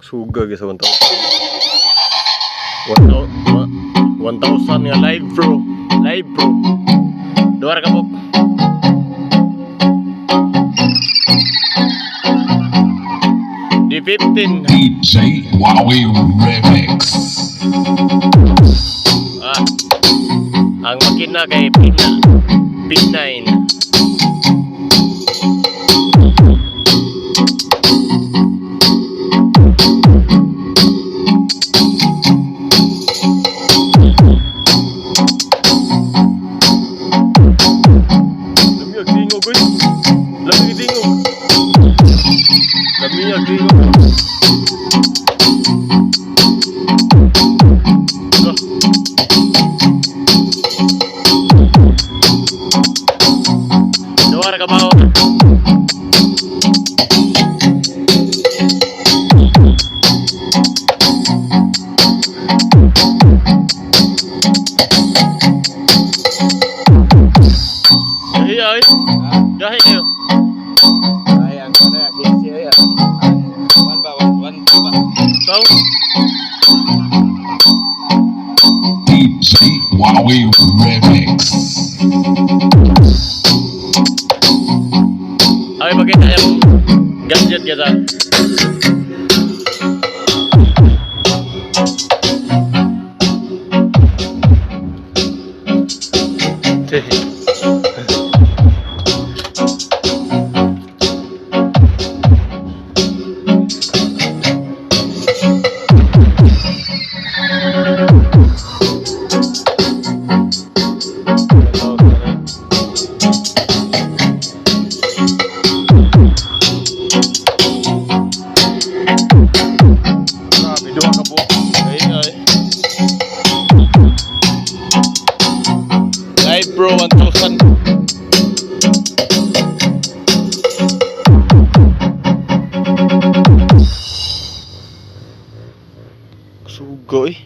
Suga guys, 1,000. 1,000 nga live bro. Live bro. Duwar ka po. D15. DJ Wowie Remix. Ang makina kay P9. Duwar ka ba? Dahil kayo. Ayan, ano yan? Easy yan. One ba? One, two ba? So? DJ Wowie Remix. Ay, pakita yung gadget kita. Live bro, 1,000. Sugo eh.